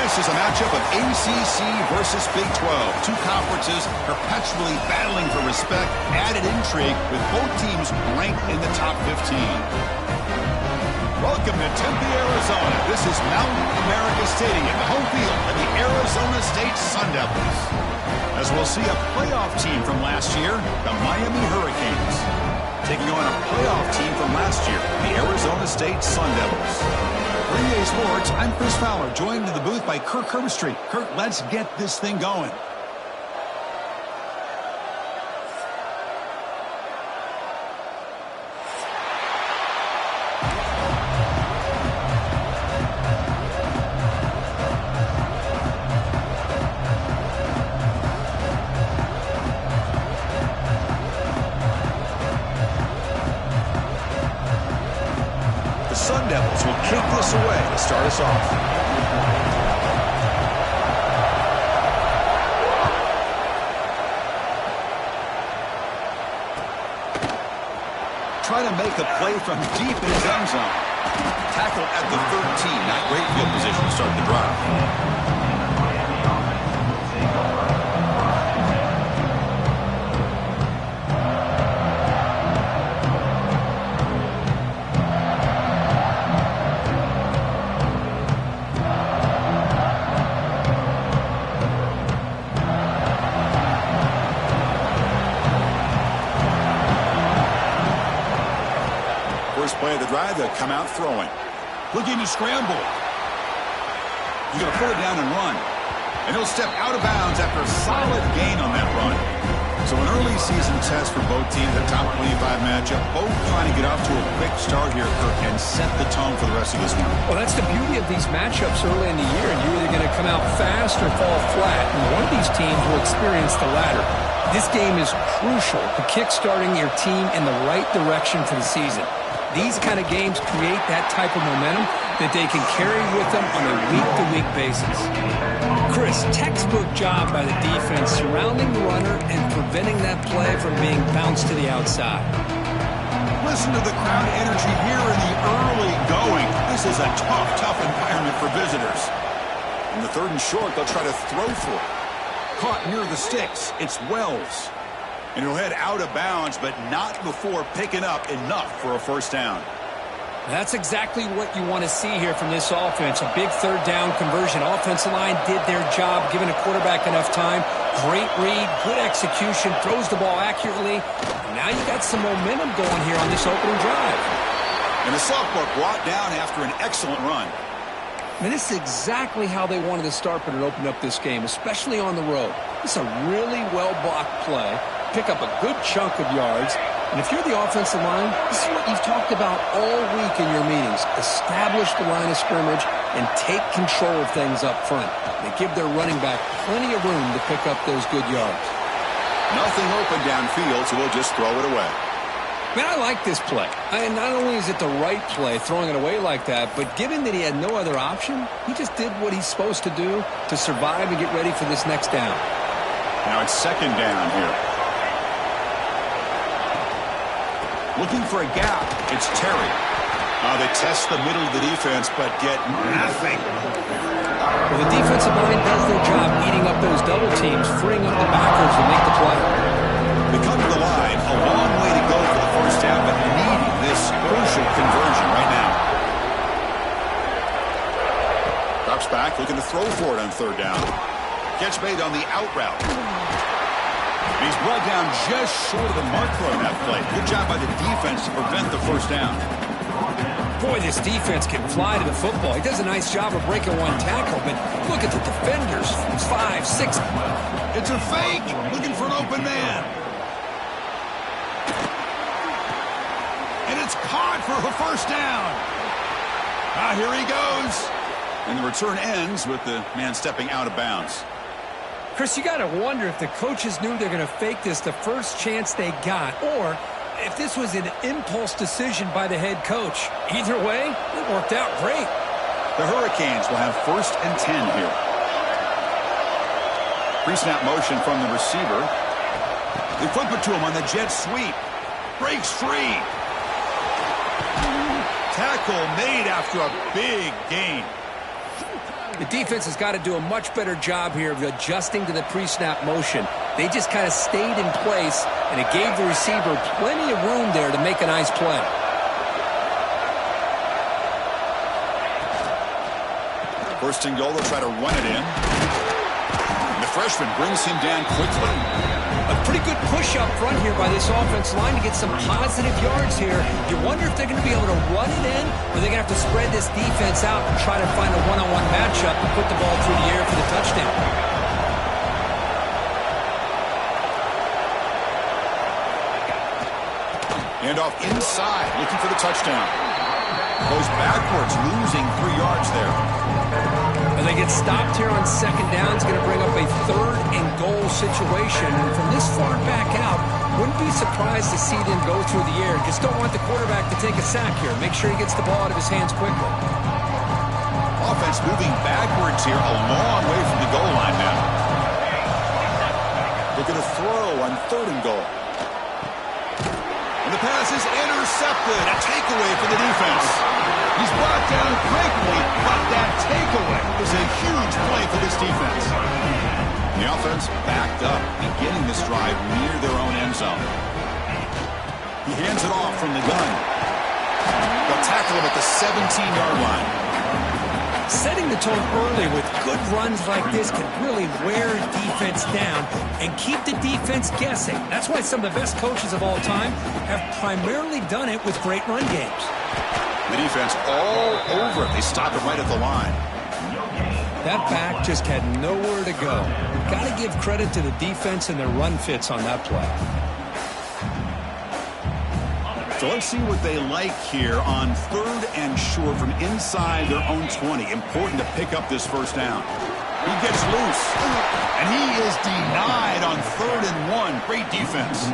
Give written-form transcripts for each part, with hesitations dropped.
This is a matchup of ACC versus Big 12. Two conferences perpetually battling for respect. Added intrigue with both teams ranked in the top 15. Welcome to Tempe, Arizona. This is Mountain America Stadium, the home field of the Arizona State Sun Devils. As we'll see a playoff team from last year, the Miami Hurricanes, taking on a playoff team from last year, the Arizona State Sun Devils. For EA Sports, I'm Chris Fowler, joined in the booth by Kirk Herbstreit. Kirk, let's get this thing going. Sun Devils will kick this away to start us off. Trying to make a play from deep in his own zone. Tackle at the 13. Not great field position to start the drive. First play of the drive, they'll come out throwing. Looking to scramble. He's going to put it down and run. And he'll step out of bounds after a solid gain on that run. So an early season test for both teams, a top 25 matchup. Both trying to get off to a quick start here, Kirk, and set the tone for the rest of this one. Well, that's the beauty of these matchups early in the year. You're either going to come out fast or fall flat. And one of these teams will experience the latter. This game is crucial to kick-starting your team in the right direction for the season. These kind of games create that type of momentum that they can carry with them on a week-to-week basis. Chris, textbook job by the defense surrounding the runner and preventing that play from being bounced to the outside. Listen to the crowd energy here in the early going. This is a tough environment for visitors. In the third and short, they'll try to throw for it. Caught near the sticks. It's Wells. And he'll head out of bounds, but not before picking up enough for a first down. That's exactly what you want to see here from this offense. A big third down conversion. Offensive line did their job, giving a quarterback enough time. Great read, good execution, throws the ball accurately. Now you got some momentum going here on this opening drive. And the sophomore brought down after an excellent run. And this is exactly how they wanted to start when it opened up this game, especially on the road. It's a really well-blocked play. Pick up a good chunk of yards. And if you're the offensive line, this is what you've talked about all week in your meetings. Establish the line of scrimmage and take control of things up front. They give their running back plenty of room to pick up those good yards. Nothing open downfield, so we'll just throw it away. Man, I like this play. And not only is it the right play, throwing it away like that, but given that he had no other option, he just did what he's supposed to do to survive and get ready for this next down. Now it's second down here. Looking for a gap. It's Terry. They test the middle of the defense, but get nothing. Well, the defensive line does their job eating up those double teams, freeing up the backers to make the play. They come to the line. A long way to go for the first down, but needing this crucial conversion right now. Drops back, looking to throw for it on third down. Catch made on the out route. He's brought down just short of the mark on that play. Good job by the defense to prevent the first down. Boy, this defense can fly to the football. He does a nice job of breaking one tackle, but look at the defenders. It's 5, 6. It's a fake. Looking for an open man. And it's caught for a first down. Here he goes. And the return ends with the man stepping out of bounds. Chris, you got to wonder if the coaches knew they're going to fake this the first chance they got, or if this was an impulse decision by the head coach. Either way, it worked out great. The Hurricanes will have 1st and 10 here. Pre-snap motion from the receiver. They flip it to him on the jet sweep. Breaks free. Tackle made after a big gain. The defense has got to do a much better job here of adjusting to the pre-snap motion. They just kind of stayed in place, and it gave the receiver plenty of room there to make a nice play. First and goal, they'll try to run it in. And the freshman brings him down quickly. A pretty good push up front here by this offense line to get some positive yards here. You wonder if they're going to be able to run it in, or they're going to have to spread this defense out and try to find a one-on-one matchup and put the ball through the air for the touchdown. Hand off inside, looking for the touchdown. Goes backwards, losing 3 yards there. And they get stopped here on second down. It's going to bring up a third and goal situation. And from this far back out, wouldn't be surprised to see them go through the air. Just don't want the quarterback to take a sack here. Make sure he gets the ball out of his hands quickly. Offense moving backwards here, a long way from the goal line now. Look at a throw on third and goal. And the pass is intercepted. A takeaway for the defense. He's brought down quickly, but that takeaway is a huge play for this defense. The offense backed up, beginning this drive near their own end zone. He hands it off from the gun. They'll tackle him at the 17-yard line. Setting the tone early with good runs like this can really wear defense down and keep the defense guessing. That's why some of the best coaches of all time have primarily done it with great run games. The defense all over it. They stop it right at the line. That back just had nowhere to go. Got to give credit to the defense and their run fits on that play. So let's see what they like here on third and short from inside their own 20. Important to pick up this first down. He gets loose, and he is denied on 3rd and 1. Great defense.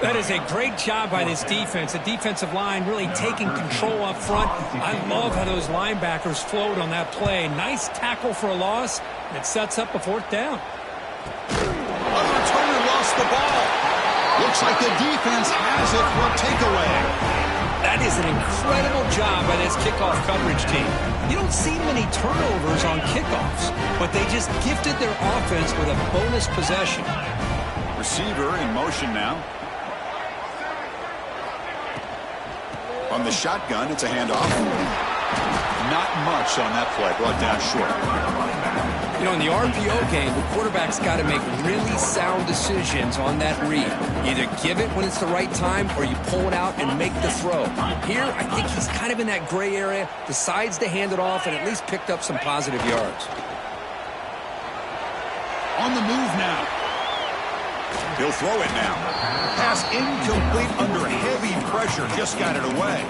That is a great job by this defense. The defensive line really taking control up front. I love how those linebackers flowed on that play. Nice tackle for a loss. It sets up a 4th down. A returner lost the ball. Looks like the defense has it for a takeaway. That is an incredible job by this kickoff coverage team. You don't see many turnovers on kickoffs, but they just gifted their offense with a bonus possession. Receiver in motion now. On the shotgun, it's a handoff. Not much on that play. Brought down short. You know, in the RPO game, the quarterback's got to make really sound decisions on that read. Either give it when it's the right time or you pull it out and make the throw. Here, I think he's kind of in that gray area, decides to hand it off and at least picked up some positive yards. On the move now. He'll throw it now. Pass incomplete under heavy pressure. Just got it away.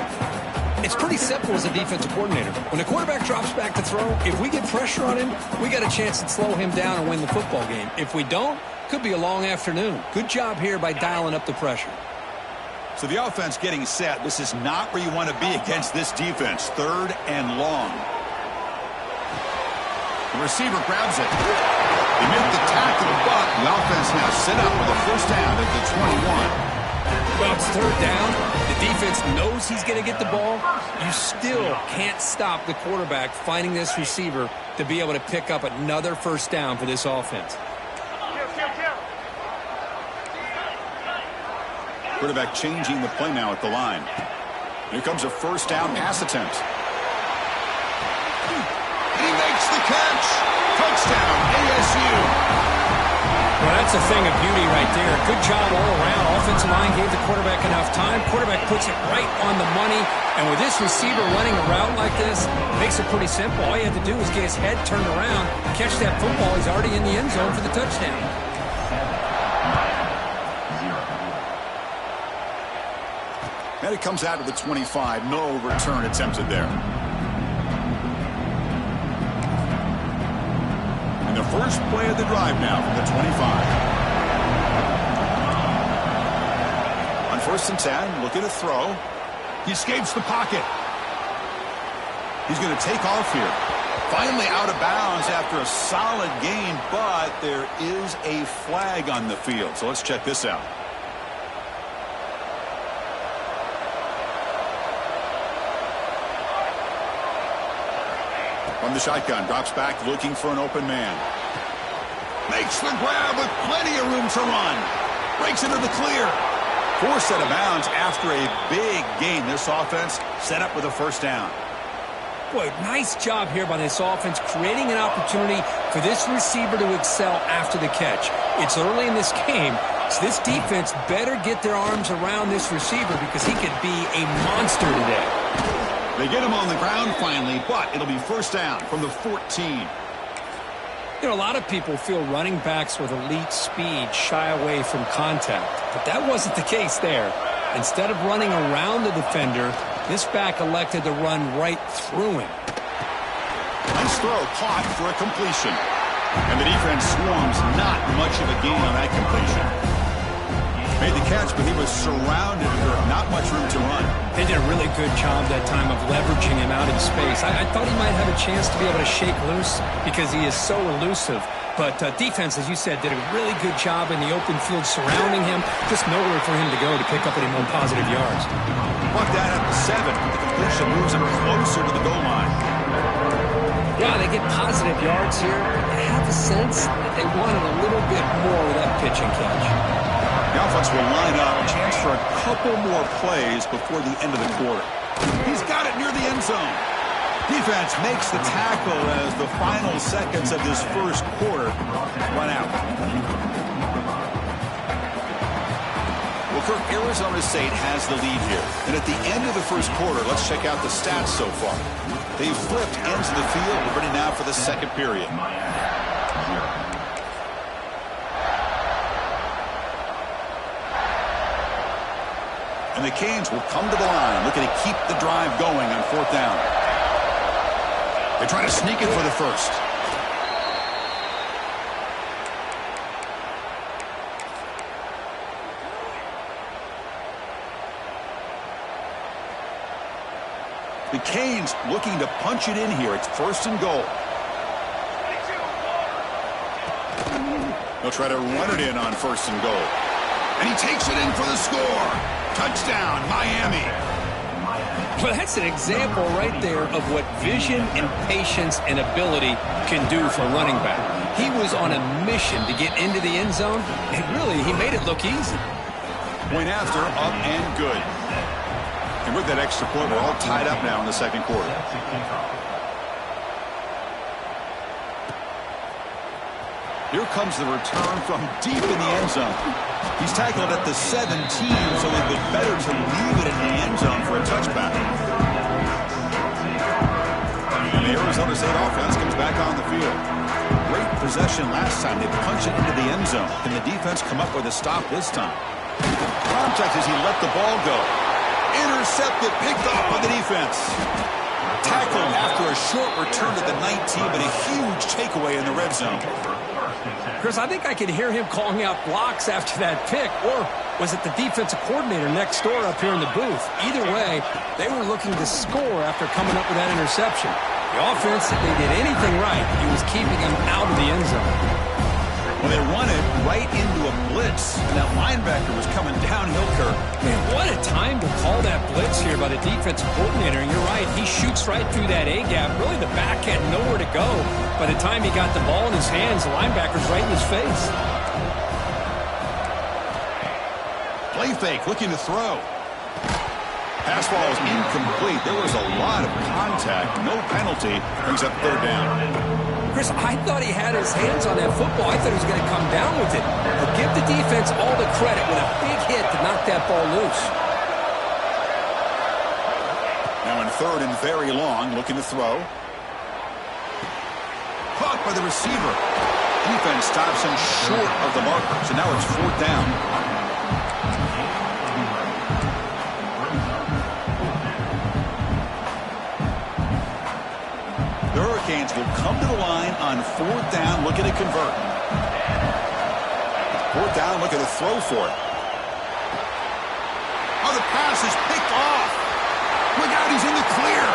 It's pretty simple as a defensive coordinator. When the quarterback drops back to throw, if we get pressure on him, we got a chance to slow him down and win the football game. If we don't, could be a long afternoon. Good job here by dialing up the pressure. So the offense getting set. This is not where you want to be against this defense. 3rd and long. The receiver grabs it. They make the tackle, but the offense now set up with a first down at the 21. Well, it's 3rd down. The defense knows he's going to get the ball. You still can't stop the quarterback finding this receiver to be able to pick up another first down for this offense. Quarterback changing the play now at the line. Here comes a first down pass attempt. He makes the catch. Touchdown, ASU. Well, that's a thing of beauty right there. Good job all around. Offensive line gave the quarterback enough time. Quarterback puts it right on the money. And with this receiver running a route like this, it makes it pretty simple. All you have to do is get his head turned around, catch that football. He's already in the end zone for the touchdown. And it comes out of the 25. No return attempted there. And the first play of the drive now from the 25. On 1st and 10, look at a throw. He escapes the pocket. He's going to take off here. Finally out of bounds after a solid gain, but there is a flag on the field. So let's check this out. From the shotgun, drops back looking for an open man. Makes the grab with plenty of room to run. Breaks into the clear. Forced out of bounds after a big gain. This offense set up with a first down. Boy, nice job here by this offense, creating an opportunity for this receiver to excel after the catch. It's early in this game, so this defense better get their arms around this receiver because he could be a monster today. They get him on the ground finally, but it'll be first down from the 14. You know, a lot of people feel running backs with elite speed shy away from contact, but that wasn't the case there. Instead of running around the defender, this back elected to run right through him. Nice throw, caught for a completion. And the defense swarms, not much of a gain on that completion. Made the catch, but he was surrounded with not much room to run. They did a really good job that time of leveraging him out in space. I thought he might have a chance to be able to shake loose because he is so elusive. But defense, as you said, did a really good job in the open field surrounding him. Just nowhere for him to go to pick up any more positive yards. Buck down at the 7. The completion moves him closer to the goal line. Yeah, they get positive yards here. I have a sense that they wanted a little bit more with that pitch and catch. The offense will line up. A chance for a couple more plays before the end of the quarter. He's got it near the end zone. Defense makes the tackle as the final seconds of this first quarter run out. Well, Kirk, Arizona State has the lead here. And at the end of the first quarter, let's check out the stats so far. They've flipped ends of the field. We're ready now for the second period. And the Canes will come to the line, looking to keep the drive going on fourth down. They try to sneak it for the first. The Canes looking to punch it in here. It's first and goal. They'll try to run it in on first and goal. And he takes it in for the score. Touchdown, Miami. Well, that's an example right there of what vision and patience and ability can do for a running back. He was on a mission to get into the end zone, and really, he made it look easy. Point after, up and good. And with that extra point, we're all tied up now in the second quarter. Here comes the return from deep in the end zone. He's tackled at the 17, so it'd been better to leave it in the end zone for a touchback. And the Arizona State offense comes back on the field. Great possession last time. They punch it into the end zone. Can the defense come up with a stop this time? Contact as he let the ball go. Intercepted, picked off by the defense. Tackled after a short return to the 19, but a huge takeaway in the red zone. Chris, I think I could hear him calling out blocks after that pick, or was it the defensive coordinator next door up here in the booth? Either way, they were looking to score after coming up with that interception. The offense, if they did anything right, he was keeping him out of the end zone. Well, they run it right into a blitz, and that linebacker was coming downhill, Kirk. Man, what a time to call that blitz here by the defensive coordinator. And you're right, he shoots right through that A-gap. Really, the back had nowhere to go. By the time he got the ball in his hands, the linebacker's right in his face. Play fake, looking to throw. Pass ball is incomplete. There was a lot of contact. No penalty. Brings up third down. Chris, I thought he had his hands on that football. I thought he was going to come down with it. But give the defense all the credit with a big hit to knock that ball loose. Now in third and very long, looking to throw. Caught by the receiver. Defense stops him short of the marker. So now it's fourth down. The Hurricanes will come to the line on fourth down, looking to convert. Fourth down, looking to throw for it. Oh, the pass is picked off. Look out, he's in the clear.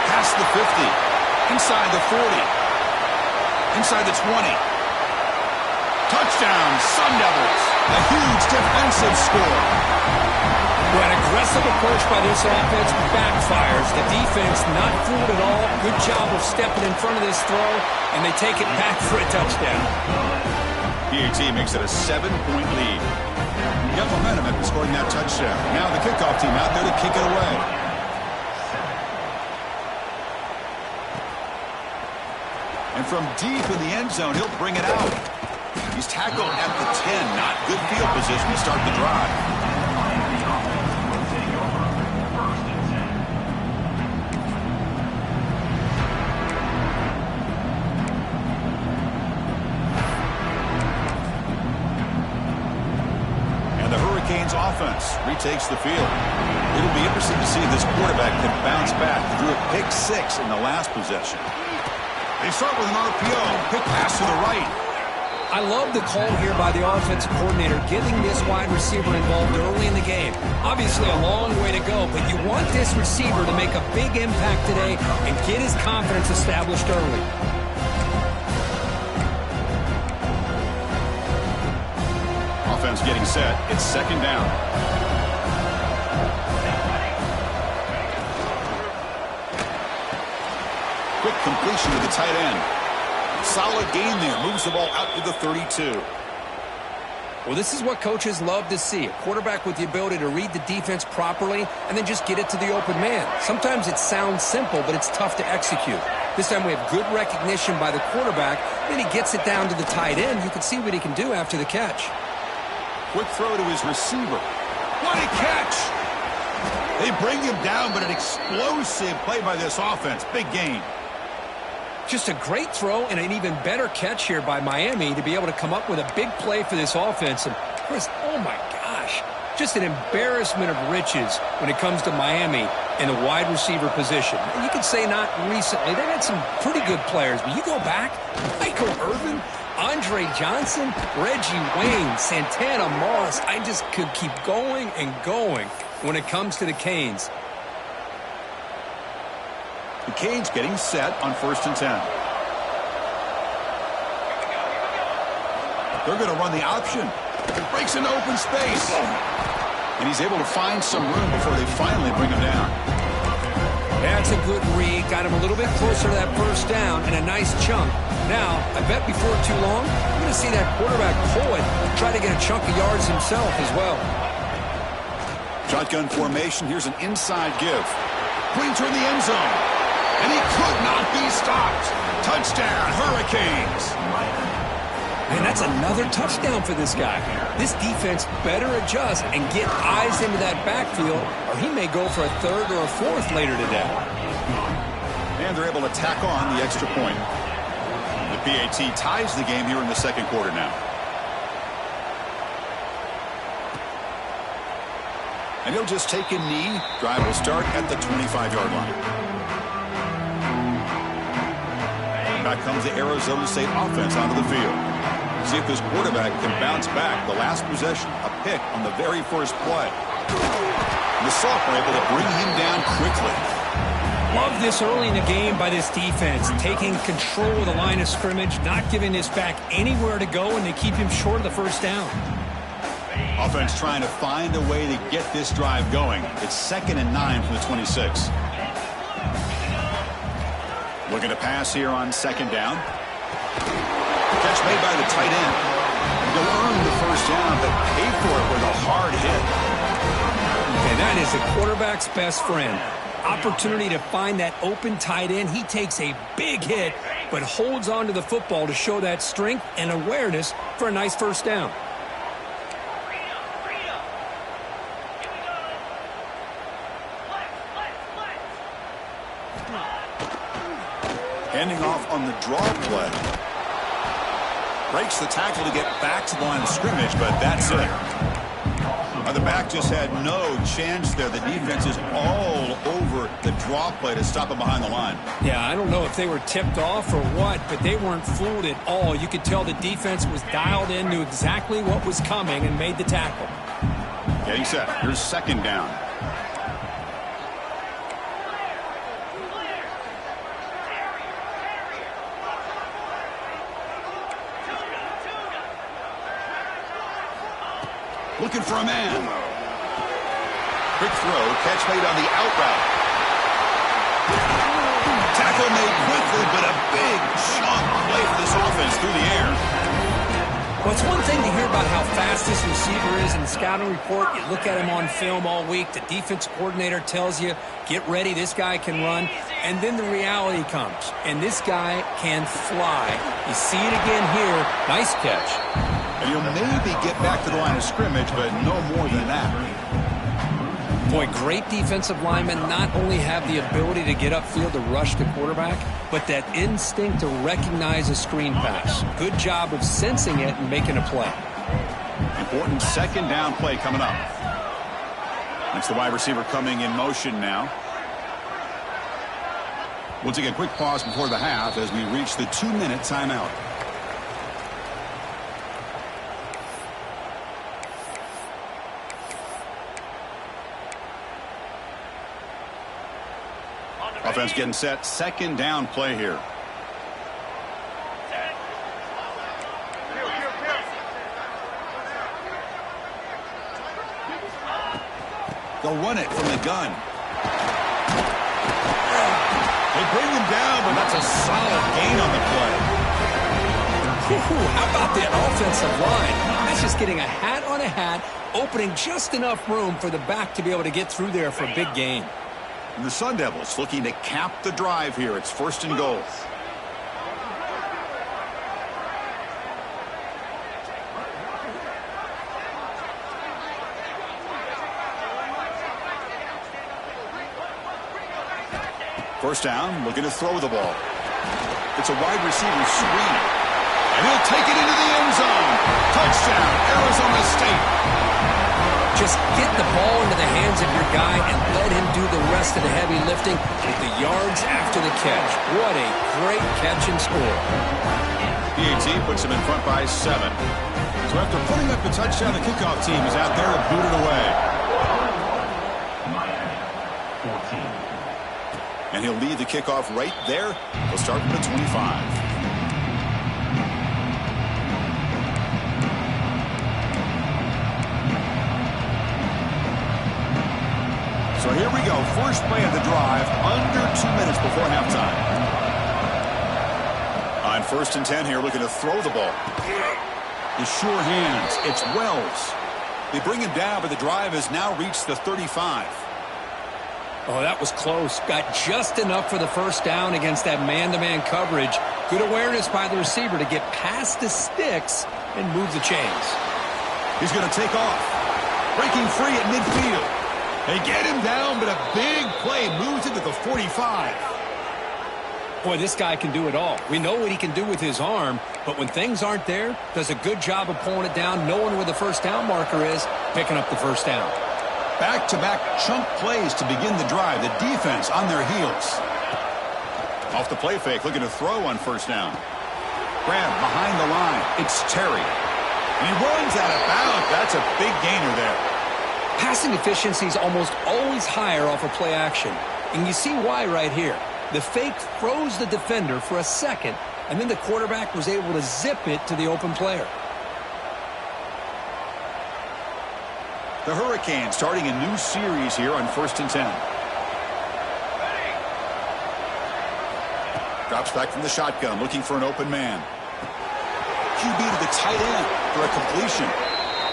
Past the 50. Inside the 40. Inside the 20. Touchdown, Sun Devils. A huge defensive score. Well, an aggressive approach by this offense backfires. The defense not fooled at all. Good job of stepping in front of this throw, and they take it back for a touchdown. PAT makes it a 7-point lead. Got momentum after scoring that touchdown. Now the kickoff team out there to kick it away. And from deep in the end zone, he'll bring it out. He's tackled at the 10. Not good field position to start the drive. And the Hurricanes offense retakes the field. It'll be interesting to see if this quarterback can bounce back. He threw a pick 6 in the last possession. They start with an RPO. Quick pass to the right. I love the call here by the offensive coordinator, getting this wide receiver involved early in the game. Obviously a long way to go, but you want this receiver to make a big impact today and get his confidence established early. Offense getting set. It's second down. Quick completion to the tight end. Solid gain there. Moves the ball out to the 32. Well, this is what coaches love to see. A quarterback with the ability to read the defense properly and then just get it to the open man. Sometimes it sounds simple, but it's tough to execute. This time we have good recognition by the quarterback. Then he gets it down to the tight end. You can see what he can do after the catch. Quick throw to his receiver. What a catch! They bring him down, but an explosive play by this offense. Big gain. Just a great throw and an even better catch here by Miami to be able to come up with a big play for this offense. And Chris, oh my gosh, just an embarrassment of riches when it comes to Miami in the wide receiver position. And you could say not recently. They've had some pretty good players, but you go back, Michael Irvin, Andre Johnson, Reggie Wayne, Santana Moss. I just could keep going and going when it comes to the Canes. The Canes getting set on 1st and 10. They're going to run the option. He breaks into open space. And he's able to find some room before they finally bring him down. That's a good read. Got him a little bit closer to that first down and a nice chunk. Now, I bet before too long, you're going to see that quarterback pull it, try to get a chunk of yards himself as well. Shotgun formation. Here's an inside give. Clean toward the end zone. And he could not be stopped. Touchdown, Hurricanes. And that's another touchdown for this guy. This defense better adjust and get eyes into that backfield, or he may go for a 3rd or a 4th later today. And they're able to tack on the extra point. The PAT ties the game here in the second quarter now. And he'll just take a knee. Drive will start at the 25-yard line. Back comes the Arizona State offense onto the field. See if this quarterback can bounce back. The last possession, a pick on the very first play. The sophomore able to bring him down quickly. Love this early in the game by this defense, taking control of the line of scrimmage, not giving this back anywhere to go, and they keep him short of the first down. Offense trying to find a way to get this drive going. It's 2nd and 9 from the 26. Looking to pass here on 2nd down. Catch made by the tight end. They'll earn the first down, but pay for it with a hard hit. Okay, that is the quarterback's best friend. Opportunity to find that open tight end. He takes a big hit, but holds on to the football to show that strength and awareness for a nice first down. Handing off on the draw play. Breaks the tackle to get back to the line of scrimmage, but that's it. The back just had no chance there. The defense is all over the draw play to stop him behind the line. Yeah, I don't know if they were tipped off or what, but they weren't fooled at all. You could tell the defense was dialed in, knew exactly what was coming, and made the tackle. Getting set. Here's 2nd down. Looking for a man. Quick throw, catch made on the out route. Tackle made quickly, but a big chunk play for this offense through the air. Well, it's one thing to hear about how fast this receiver is in the scouting report. You look at him on film all week. The defense coordinator tells you, get ready, this guy can run. And then the reality comes, and this guy can fly. You see it again here. Nice catch. And you'll maybe get back to the line of scrimmage, but no more than that. Boy, great defensive linemen not only have the ability to get upfield to rush the quarterback, but that instinct to recognize a screen pass. Good job of sensing it and making a play. Important second down play coming up. That's the wide receiver coming in motion now. We'll take a quick pause before the half as we reach the 2-minute timeout. Offense getting set. Second down play here. They'll run it from the gun. They bring him down, but that's a solid gain on the play. How about the offensive line? That's just getting a hat on a hat, opening just enough room for the back to be able to get through there for a big gain. And the Sun Devils looking to cap the drive here. It's 1st and goal. First down, looking to throw the ball. It's a wide receiver screen. And he'll take it into the end zone. Touchdown, Arizona State. Just get the ball into the hands of your guy and let him do the rest of the heavy lifting with the yards after the catch. What a great catch and score. PAT puts him in front by 7. So after putting up the touchdown, the kickoff team is out there to boot it away. And he'll lead the kickoff right there. He'll start from the 25. So here we go. First play of the drive, under 2 minutes before halftime. On 1st and 10 here, looking to throw the ball. The sure hands. It's Wells. They bring him down, but the drive has now reached the 35. Oh, that was close. Got just enough for the first down against that man-to-man coverage. Good awareness by the receiver to get past the sticks and move the chains. He's going to take off. Breaking free at midfield. They get him down, but a big play moves into the 45. Boy, this guy can do it all. We know what he can do with his arm, but when things aren't there, does a good job of pulling it down, knowing where the first down marker is, picking up the first down. Back-to-back chunk plays to begin the drive. The defense on their heels. Off the play fake, looking to throw on first down. Grab behind the line. It's Terry. And he runs out of bounds. That's a big gainer there. Passing efficiency is almost always higher off of play action. And you see why right here. The fake froze the defender for a second, and then the quarterback was able to zip it to the open player. The Hurricanes starting a new series here on 1st and 10. Drops back from the shotgun, looking for an open man. QB to the tight end for a completion.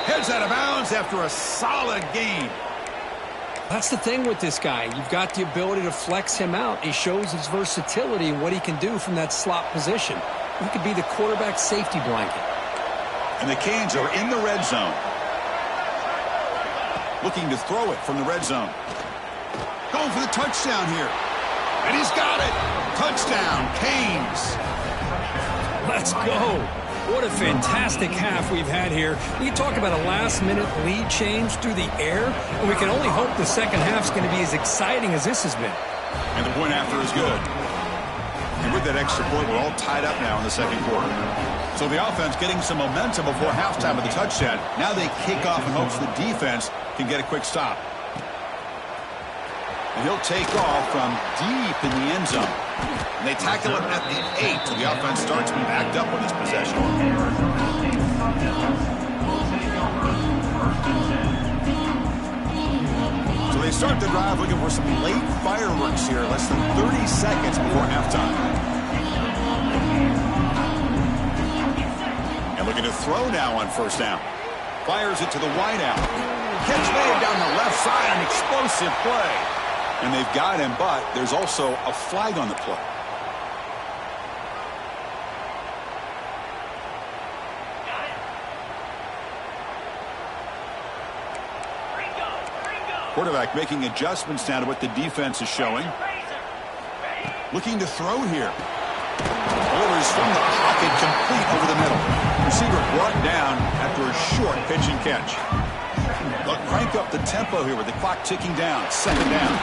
Heads out of bounds after a solid gain. That's the thing with this guy. You've got the ability to flex him out. He shows his versatility and what he can do from that slot position. He could be the quarterback safety blanket. And the Canes are in the red zone. Looking to throw it from the red zone. Going for the touchdown here. And he's got it. Touchdown, Canes. Let's go. What a fantastic half we've had here. You talk about a last-minute lead change through the air, and we can only hope the second half's going to be as exciting as this has been. And the point after is good. And with that extra point, we're all tied up now in the second quarter. So the offense getting some momentum before halftime with the touchdown. Now they kick off in hopes the defense can get a quick stop. And he'll take off from deep in the end zone. And they tackle him at the 8, so the offense starts backed up on this possession. So they start the drive looking for some late fireworks here, less than 30 seconds before halftime. And looking to throw now on first down. Fires it to the wideout. Catch made down the left side, an explosive play. And they've got him, but there's also a flag on the play. Quarterback making adjustments now to what the defense is showing. Looking to throw here. Delivers from the pocket, complete over the middle. Receiver brought down after a short pitch and catch. They'll crank up the tempo here with the clock ticking down. Second down.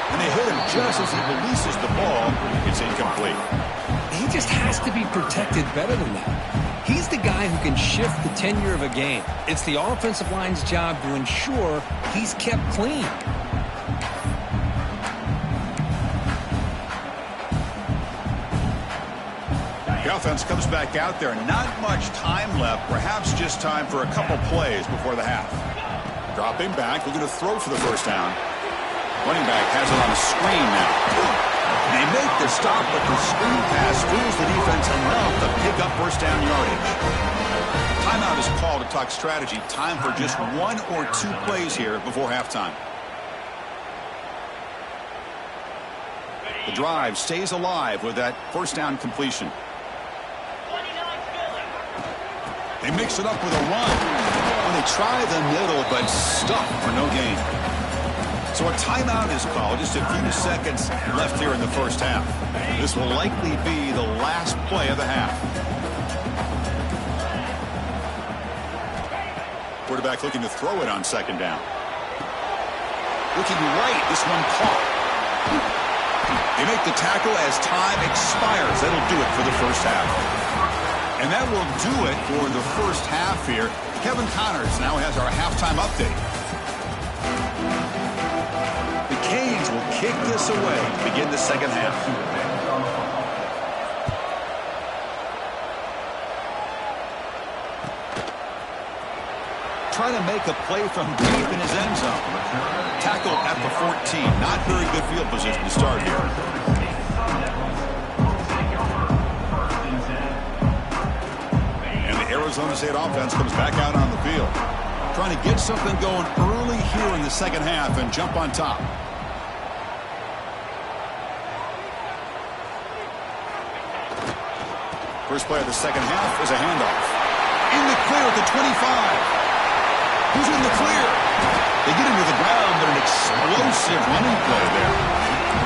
And they hit him just as he releases the ball. It's incomplete. He just has to be protected better than that. He's the guy who can shift the tenure of a game. It's the offensive line's job to ensure he's kept clean. The offense comes back out there. Not much time left. Perhaps just time for a couple plays before the half. Dropping back. Looking to throw for the first down. Running back has it on a screen now. They make the stop, but the screen pass fools the defense enough to pick up first down yardage. Timeout is called to talk strategy. Time for just one or two plays here before halftime. The drive stays alive with that first down completion. They mix it up with a run. Well, they try the middle, but stuck for no gain. So a timeout is called. Just a few seconds left here in the first half. This will likely be the last play of the half. Quarterback looking to throw it on second down. Looking right. This one caught. They make the tackle as time expires. That'll do it for the first half. And that will do it for the first half here. Kevin Connors now has our halftime update. The Canes will kick this away to begin the second half. Trying to make a play from deep in his end zone. Tackle at the 14. Not very good field position to start here. And the Arizona State offense comes back out on the field. Trying to get something going early here in the second half and jump on top. First play of the second half is a handoff. In the clear at the 25. Who's in the clear? They get him to the ground, but an explosive running play there.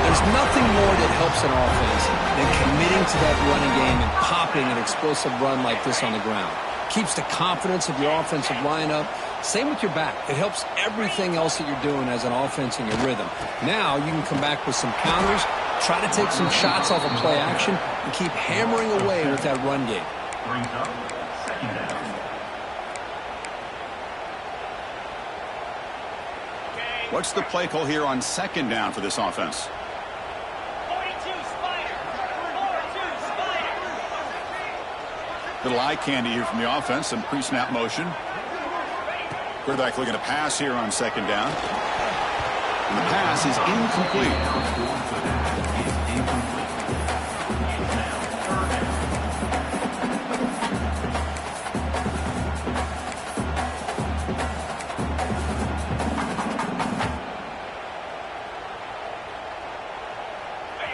There's nothing more that helps an offense than committing to that running game and popping an explosive run like this on the ground. Keeps the confidence of your offensive lineup. Same with your back. It helps everything else that you're doing as an offense in your rhythm. Now you can come back with some counters, try to take some shots off of play action, and keep hammering away with that run game. What's the play call here on second down for this offense? 42 Spider. 42 Spider. Little eye candy here from the offense. Some pre-snap motion. Quarterback looking to pass here on second down. And the pass is incomplete.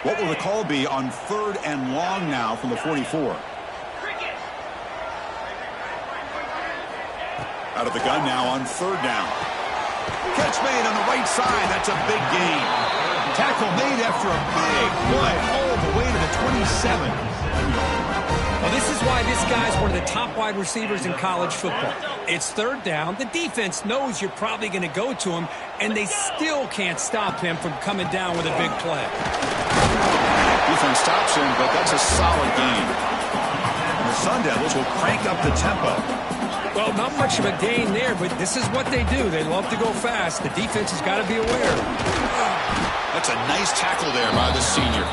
What will the call be on third and long now from the 44? Out of the gun now on third down. Catch made on the right side. That's a big gain. Tackle made after a big play all the way to the 27. Well, this is why this guy's one of the top wide receivers in college football. It's third down. The defense knows you're probably going to go to him, and they still can't stop him from coming down with a big play. Defense stops him, but that's a solid gain. And the Sun Devils will crank up the tempo. Well, not much of a gain there, but this is what they do. They love to go fast. The defense has got to be aware. That's a nice tackle there by the senior.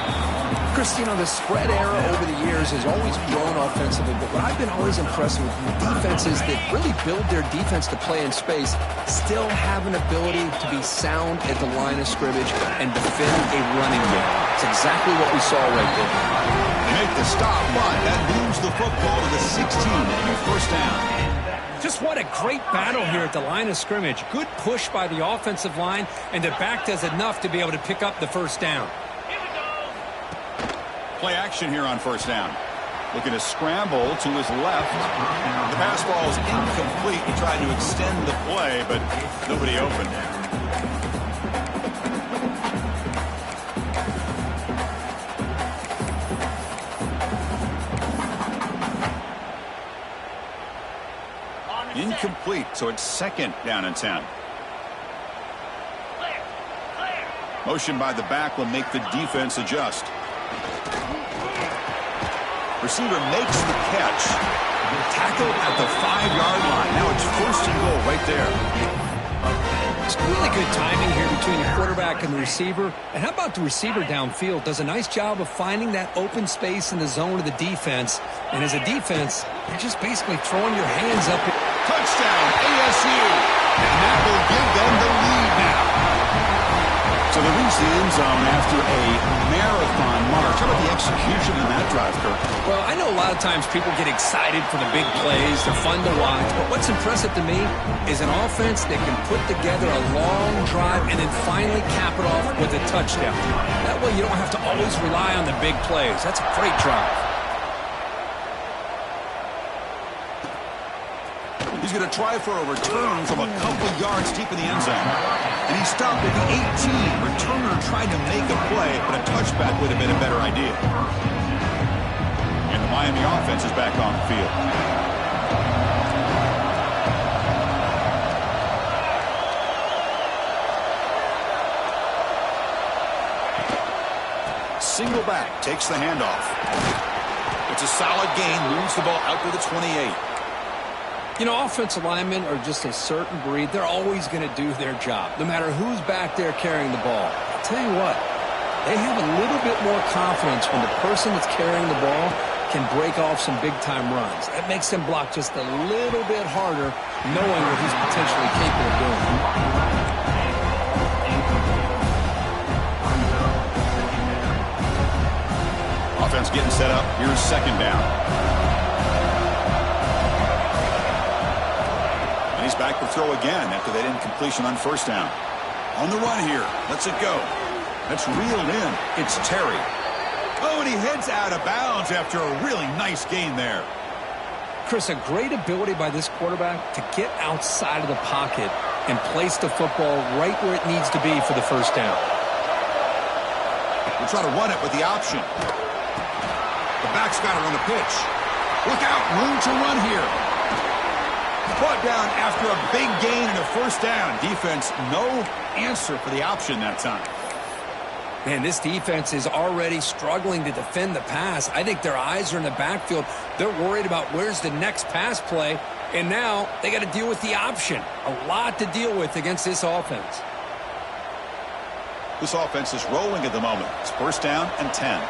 Chris, Chris, you know, the spread era over the years has always grown offensively, but what I've been always impressed with defenses that really build their defense to play in space still have an ability to be sound at the line of scrimmage and defend a running game. It's exactly what we saw right there. They make the stop, but that moves the football to the 16 and a first down. Just what a great battle here at the line of scrimmage. Good push by the offensive line, and the back does enough to be able to pick up the first down. Play action here on first down. Looking to scramble to his left. The pass ball is incomplete. He tried to extend the play, but nobody open. Incomplete, so it's second down and 10. Motion by the back will make the defense adjust. Receiver makes the catch. Tackled at the 5-yard line. Now it's first and goal right there. It's really good timing here between the quarterback and the receiver. And how about the receiver downfield? Does a nice job of finding that open space in the zone of the defense. And as a defense, you're just basically throwing your hands up. Touchdown, ASU. And that will give them the lead now. So they reach the end zone after a marathon march. How about the execution in that drive, Kirk? Well, I know a lot of times people get excited for the big plays. They're fun to watch. But what's impressive to me is an offense that can put together a long drive and then finally cap it off with a touchdown. That way you don't have to always rely on the big plays. That's a great drive. He's going to try for a return from a couple yards deep in the end zone. And he stopped at the 18. Returner tried to make a play, but a touchback would have been a better idea. And the Miami offense is back on the field. Single back takes the handoff. It's a solid gain, moves the ball out to the 28. You know, offensive linemen are just a certain breed. They're always going to do their job, no matter who's back there carrying the ball. I'll tell you what, they have a little bit more confidence when the person that's carrying the ball can break off some big-time runs. That makes them block just a little bit harder, knowing what he's potentially capable of doing. Offense getting set up. Here's second down. He's back to throw again after that incompletion on first down. On the run here. Lets it go. That's reeled in. It's Terry. Oh, and he heads out of bounds after a really nice gain there. Chris, a great ability by this quarterback to get outside of the pocket and place the football right where it needs to be for the first down. We'll try to run it with the option. The back's got it on the pitch. Look out. Room to run here. Brought down after a big gain and a first down. Defense, no answer for the option that time. Man, this defense is already struggling to defend the pass. I think their eyes are in the backfield. They're worried about where's the next pass play, and now they got to deal with the option. A lot to deal with against this offense. This offense is rolling at the moment. It's first down and 10.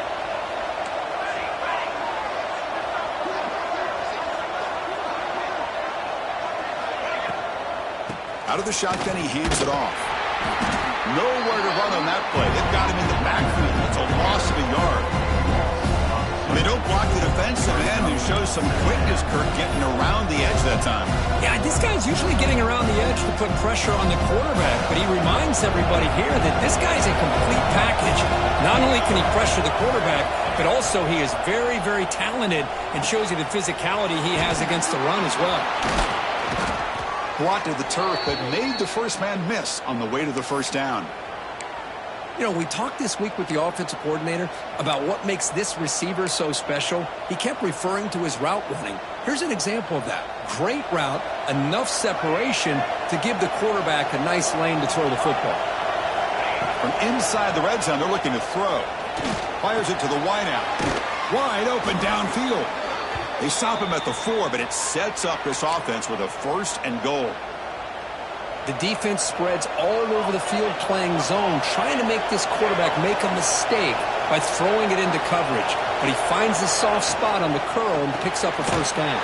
Out of the shotgun, he hands it off. Nowhere to run on that play. They've got him in the backfield. It's a loss of a yard. They don't block the defensive end, who shows some quickness, Kirk, getting around the edge that time. Yeah, this guy's usually getting around the edge to put pressure on the quarterback, but he reminds everybody here that this guy's a complete package. Not only can he pressure the quarterback, but also he is very, very talented and shows you the physicality he has against the run as well. Brought to the turf, but made the first man miss on the way to the first down. You know, we talked this week with the offensive coordinator about what makes this receiver so special. He kept referring to his route running. Here's an example of that. Great route, enough separation to give the quarterback a nice lane to throw the football. From inside the red zone, they're looking to throw. Fires it to the wideout. Wide open downfield. They stop him at the 4, but it sets up this offense with a first and goal. The defense spreads all over the field playing zone, trying to make this quarterback make a mistake by throwing it into coverage. But he finds the soft spot on the curl and picks up a first down.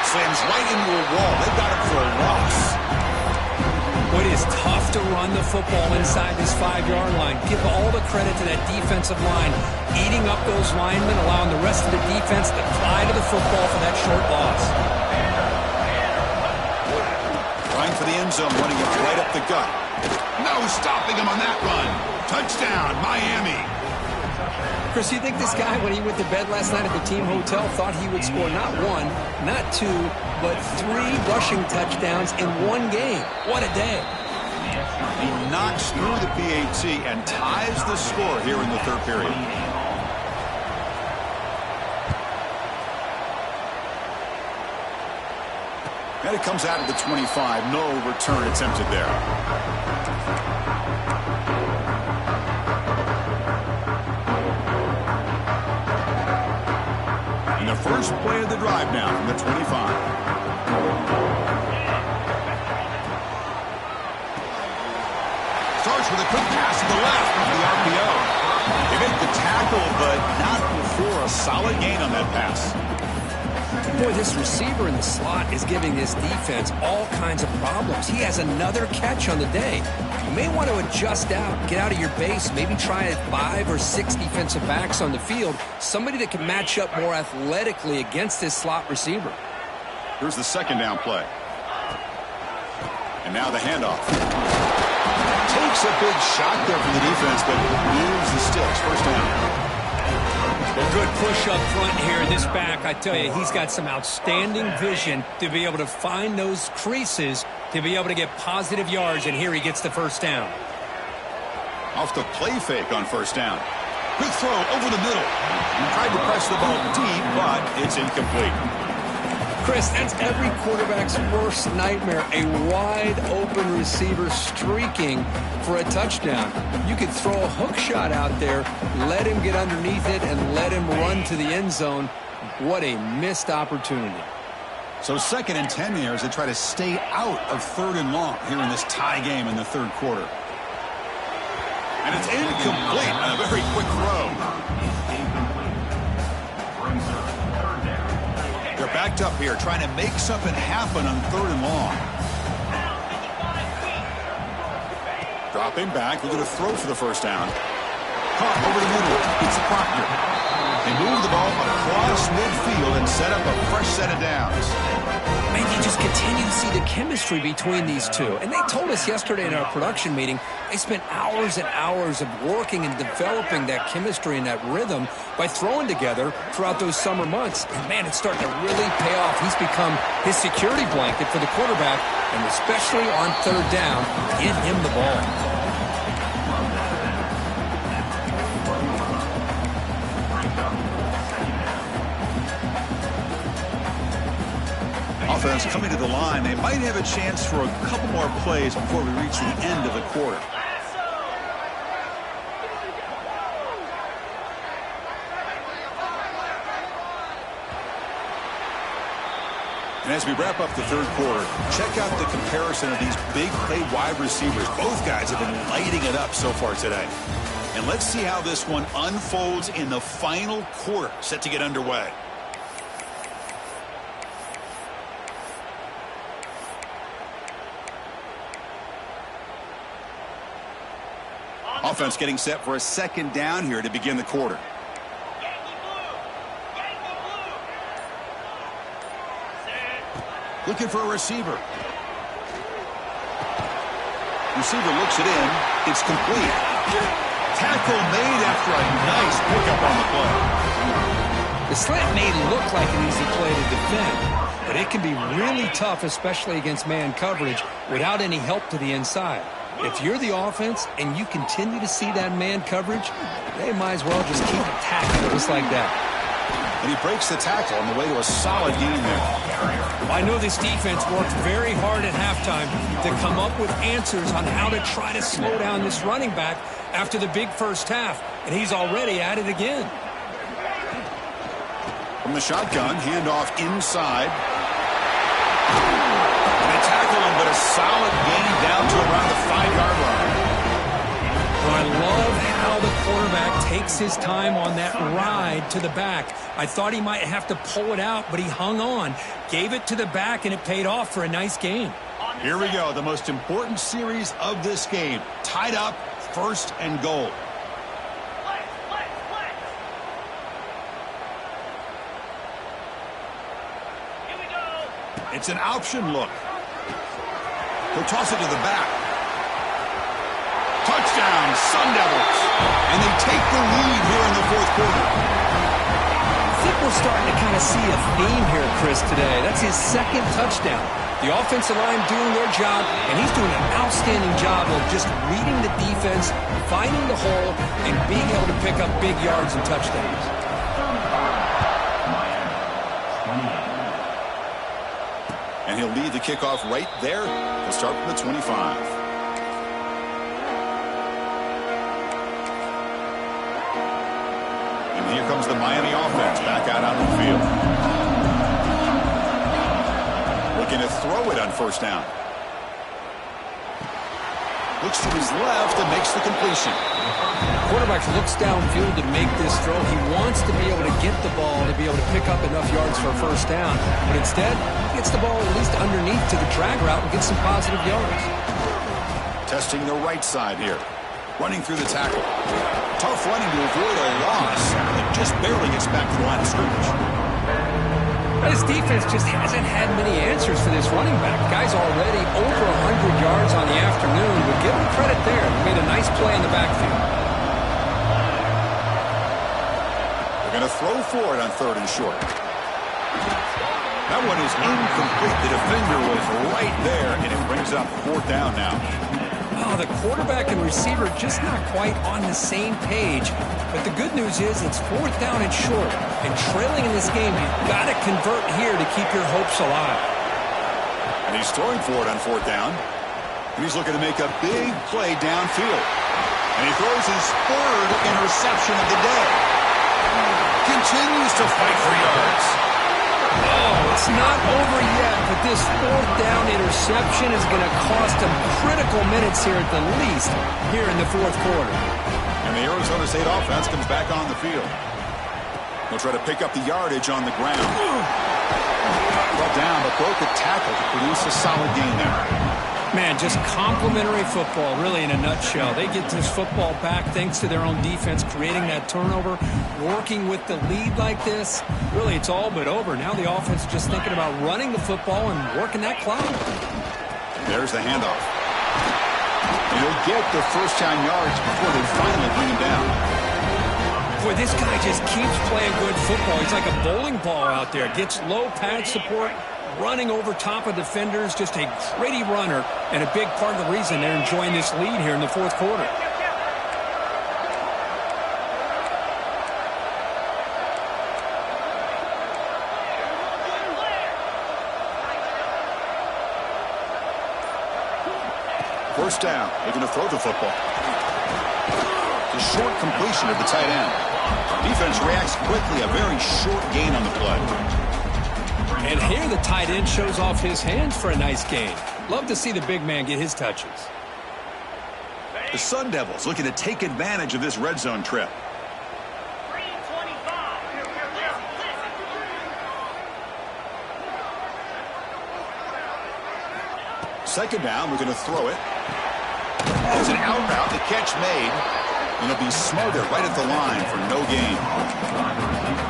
Slams right into a wall. They got him for a loss. It is tough to run the football inside this 5-yard line. Give all the credit to that defensive line, eating up those linemen, allowing the rest of the defense to fly to the football for that short loss. Trying for the end zone, running it right up the gut. No stopping him on that run. Touchdown, Miami. Chris, you think this guy, when he went to bed last night at the team hotel, thought he would score not 1, not 2, but 3 rushing touchdowns in one game? What a day. He knocks through the PAT and ties the score here in the third period. And it comes out of the 25. No return attempted there. And the first play of the drive now from the 25. Starts with a quick pass to the left for the RPO. They make the tackle, but not before a solid gain on that pass. Boy, this receiver in the slot is giving this defense all kinds of problems. He has another catch on the day. You may want to adjust out, get out of your base, maybe try 5 or 6 defensive backs on the field, somebody that can match up more athletically against this slot receiver. Here's the second down play. And now the handoff. Takes a big shot there from the defense, but moves the sticks. First down. Well, good push up front here. This back, I tell you, he's got some outstanding vision to be able to find those creases, to be able to get positive yards, and here he gets the first down. Off the play fake on first down. Quick throw over the middle. He tried to press the ball deep, but it's incomplete. Chris, that's every quarterback's worst nightmare, a wide-open receiver streaking for a touchdown. You could throw a hook shot out there, let him get underneath it, and let him run to the end zone. What a missed opportunity. So 2nd and 10 here as they try to stay out of 3rd and long here in this tie game in the third quarter. And it's incomplete on a very quick throw. They're backed up here, trying to make something happen on 3rd and long. Dropping back, looking to throw for the first down. Caught over the middle. It's Proctor. They move the ball across midfield and set up a fresh set of downs. Man, you just continue to see the chemistry between these two. And they told us yesterday in our production meeting, they spent hours and hours of working and developing that chemistry and that rhythm by throwing together throughout those summer months. And man, it's starting to really pay off. He's become his security blanket for the quarterback, and especially on 3rd down, get him the ball. Offense coming to the line. They might have a chance for a couple more plays before we reach the end of the quarter. And as we wrap up the third quarter, check out the comparison of these big play wide receivers. Both guys have been lighting it up so far today. And let's see how this one unfolds in the final quarter, set to get underway. Offense getting set for a 2nd down here to begin the quarter. Looking for a receiver. Receiver looks it in. It's complete. Tackle made after a nice pickup on the play. The slant may look like an easy play to defend, but it can be really tough, especially against man coverage, without any help to the inside. If you're the offense and you continue to see that man coverage, they might as well just keep attacking just like that. And he breaks the tackle on the way to a solid game there. I know this defense worked very hard at halftime to come up with answers on how to try to slow down this running back after the big first half, and he's already at it again. From the shotgun, handoff inside. They tackle him, but a solid gain down to around the 5-yard line. Well, I love how the quarterback takes takes his time on that ride to the back. I thought he might have to pull it out, but he hung on, gave it to the back, and it paid off for a nice gain. Here we go, the most important series of this game. Tied up, 1st and goal. Here we go. It's an option look. He'll toss it to the back. Touchdown, Sun Devils. And they take the lead here in the 4th quarter. I think we're starting to kind of see a theme here, Chris, today. That's his 2nd touchdown. The offensive line doing their job, and he's doing an outstanding job of just reading the defense, finding the hole, and being able to pick up big yards and touchdowns. And he'll lead the kickoff right there. He'll start from the 25. And here comes the Miami offense back out on the field. Looking to throw it on 1st down. Looks to his left and makes the completion. Quarterback looks downfield to make this throw. He wants to be able to get the ball to be able to pick up enough yards for a 1st down. But instead, he gets the ball at least underneath to the drag route and gets some positive yards. Testing the right side here. Running through the tackle. Tough running to avoid a loss. It just barely gets back to the line of scrimmage. His defense just hasn't had many answers for this running back. Guy's already over 100 yards on the afternoon, but give him credit there. He made a nice play in the backfield. They're going to throw for it on 3rd and short. That one is incomplete. The defender was right there, and it brings up 4th down now. Oh, the quarterback and receiver just not quite on the same page. But the good news is it's 4th down and short. And trailing in this game, you've got to convert here to keep your hopes alive. And he's throwing for it on 4th down. And he's looking to make a big play downfield. And he throws his 3rd interception of the day. Continues to fight for yards. Oh, it's not over yet, but this 4th down interception is going to cost him critical minutes here at the least here in the 4th quarter. And the Arizona State offense comes back on the field. They'll try to pick up the yardage on the ground. Well down, but broke a tackle to produce a solid gain there. Man, just complimentary football, really, in a nutshell. They get this football back thanks to their own defense, creating that turnover, working with the lead like this. Really, it's all but over. Now the offense is just thinking about running the football and working that clock. There's the handoff. And he'll get the 1st down yards before they finally bring him down. Boy, this guy just keeps playing good football. He's like a bowling ball out there. Gets low pad support, running over top of defenders, just a gritty runner, and a big part of the reason they're enjoying this lead here in the 4th quarter. First down, they're going to throw the football. The short completion of the tight end. Defense reacts quickly, a very short gain on the play. And here the tight end shows off his hands for a nice gain. Love to see the big man get his touches. The Sun Devils looking to take advantage of this red zone trip. 3:25. 2nd down, we're going to throw it. There's an out route, the catch made. And it'll be smothered right at the line for no gain.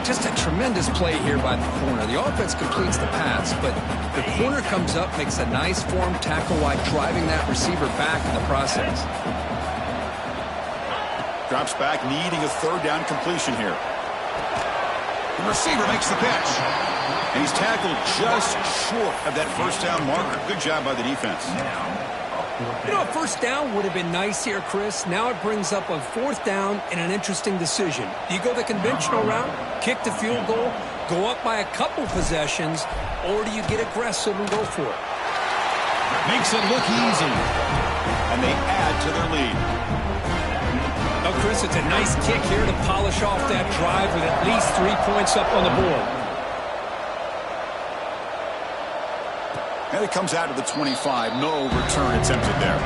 Just a tremendous play here by the corner. The offense completes the pass, but the corner comes up, makes a nice form tackle while driving that receiver back in the process. Drops back, needing a 3rd down completion here. The receiver makes the pitch. And he's tackled just short of that 1st down marker. Good job by the defense. You know, a 1st down would have been nice here, Chris. Now it brings up a 4th down and an interesting decision. Do you go the conventional route, kick the field goal, go up by a couple possessions, or do you get aggressive and go for it? Makes it look easy. And they add to their lead. Oh, Chris, it's a nice kick here to polish off that drive with at least 3 points up on the board. And it comes out of the 25. No return attempted there.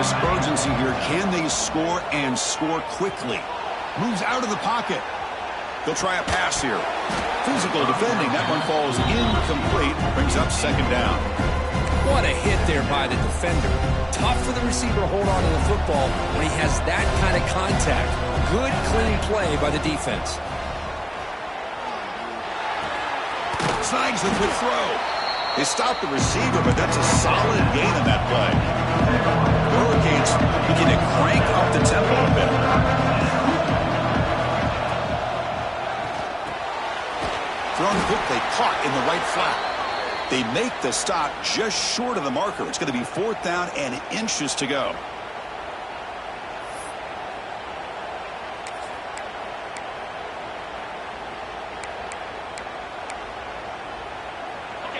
this urgency here. Can they score and score quickly? Moves out of the pocket. They'll try a pass here. Physical defending. That one falls incomplete. Brings up second down. What a hit there by the defender. Tough for the receiver to hold on to the football when he has that kind of contact. Good, clean play by the defense. Snags the quick throw. They stop the receiver, but that's a solid gain on that play. The Hurricanes begin to crank up the tempo a bit. Thrown quickly, caught in the right flat. They make the stop just short of the marker. It's going to be 4th down and inches to go.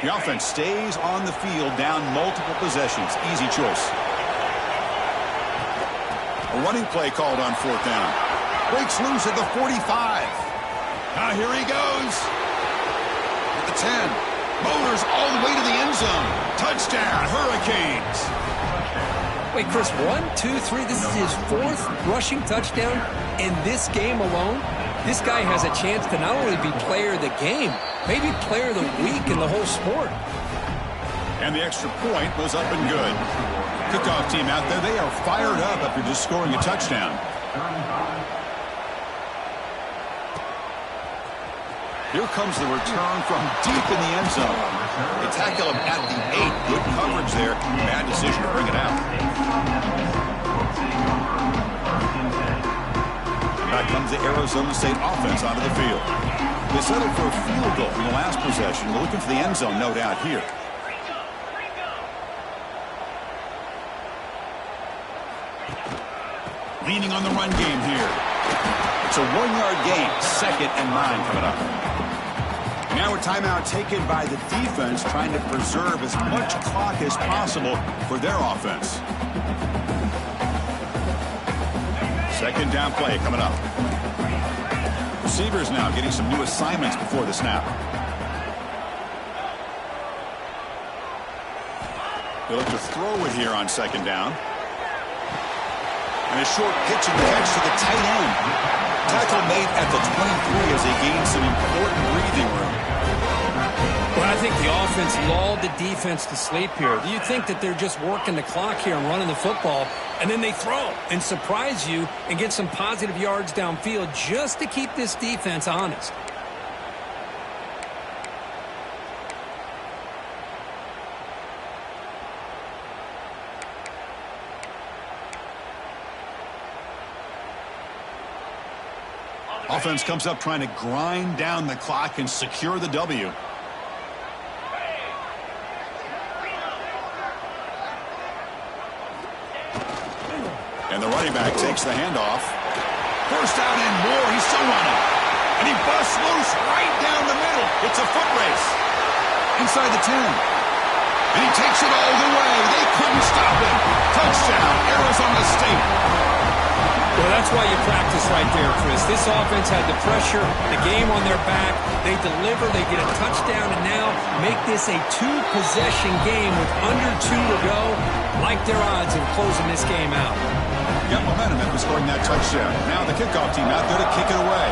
The offense stays on the field, down multiple possessions. Easy choice. A running play called on 4th down. Breaks loose at the 45. Now here he goes. At the 10. Motors all the way to the end zone. Touchdown, Hurricanes. Wait, Chris, 1, 2, 3. This is his 4th rushing touchdown in this game alone. This guy has a chance to not only be player of the game, maybe player of the week in the whole sport. And the extra point was up and good. Kickoff team out there, they are fired up after just scoring a touchdown. Here comes the return from deep in the end zone. They tackle him at the 8. Good coverage there. Bad decision to bring it out. Back comes the Arizona State offense onto the field. They settled for a field goal in the last possession. They're looking for the end zone, no doubt, here. Leaning on the run game here. It's a 1-yard gain. 2nd and 9 coming up. Now a timeout taken by the defense, trying to preserve as much clock as possible for their offense. 2nd down play coming up. Receivers now getting some new assignments before the snap. They look to throw it here on 2nd down. And a short pitch and catch to the tight end. Tackle made at the 23 as they gain some important breathing room. Well, I think the offense lulled the defense to sleep here. Do you think that they're just working the clock here and running the football, and then they throw and surprise you and get some positive yards downfield just to keep this defense honest? Offense comes up trying to grind down the clock and secure the W. And the running back takes the handoff. First down and more. He's still running. And he busts loose right down the middle. It's a foot race. Inside the 10. And he takes it all the way. They couldn't stop him. Touchdown, Arizona State. Well, that's why you practice right there, Chris. This offense had the pressure, the game on their back. They deliver, they get a touchdown, and now make this a 2-possession game with under 2 to go. Like their odds of closing this game out. Got momentum after scoring that touchdown. Now the kickoff team out there to kick it away.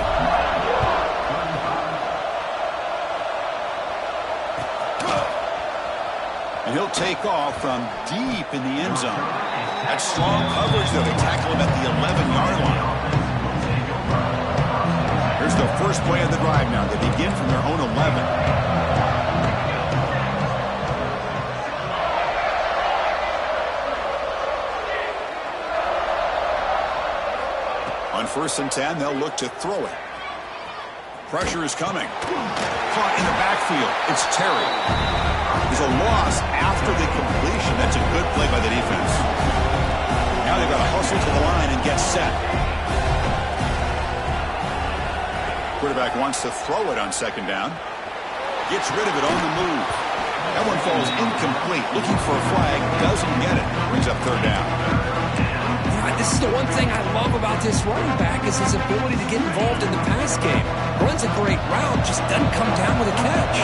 And he'll take off from deep in the end zone. That's strong coverage, though. They tackle him at the 11-yard line. Here's the first play of the drive now. They begin from their own 11. On 1st and 10, they'll look to throw it. Pressure is coming. Caught in the backfield. It's Terry. There's a loss after the completion. That's a good play by the defense. Now they've got to hustle to the line and get set. Quarterback wants to throw it on 2nd down. Gets rid of it on the move. That one falls incomplete. Looking for a flag. Doesn't get it. Brings up 3rd down. This is the one thing I love about this running back is his ability to get involved in the pass game. Runs a great route, just doesn't come down with a catch.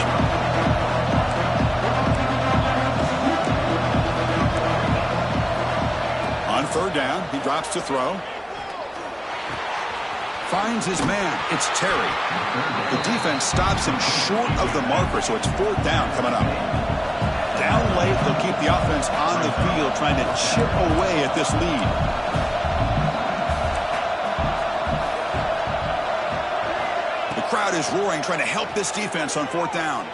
On third down. He drops to throw. Finds his man. It's Terry. The defense stops him short of the marker, so it's fourth down coming up. Down late, they'll keep the offense on the field, trying to chip away at this lead. The crowd is roaring, trying to help this defense on fourth down.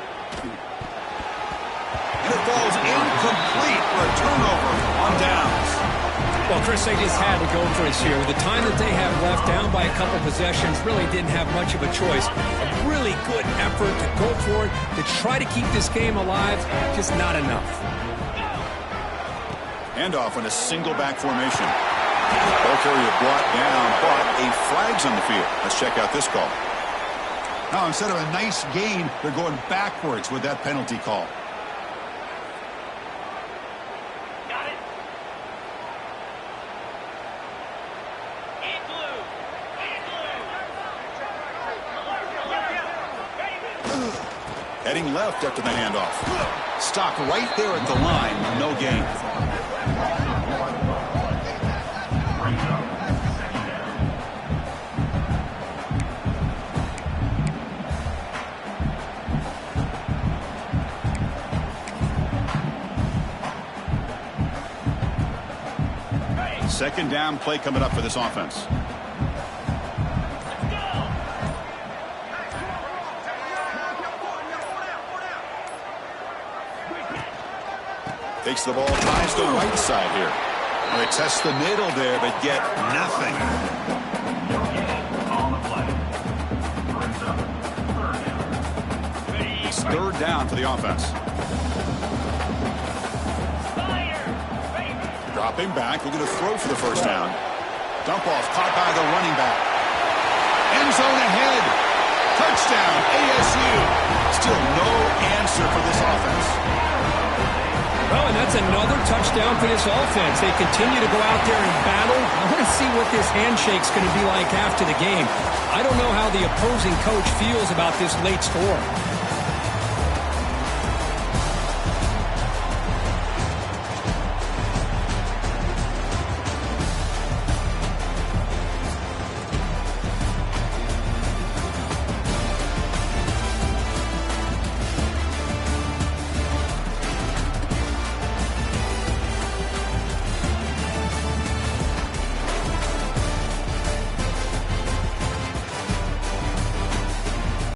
And it falls incomplete for a turnover on downs. Well, Chris, they just had to go for it here. With the time that they have left, down by a couple possessions, really didn't have much of a choice. A really good effort to go for it, to try to keep this game alive, just not enough. Handoff in a single back formation. Ball carrier brought down, but a flag's on the field. Let's check out this call. Now, instead of a nice gain, they're going backwards with that penalty call. Heading left after the handoff. Stopped right there at the line. No gain. Second down play coming up for this offense. Takes the ball, ties the right side here. Well, they test the middle there, but get nothing. It's third down for the offense. Dropping back, looking to throw for the first down. Dump off, caught by the running back. End zone ahead. Touchdown, ASU. Still no answer for this offense. Well, and that's another touchdown for this offense. They continue to go out there and battle. I want to see what this handshake's going to be like after the game. I don't know how the opposing coach feels about this late score.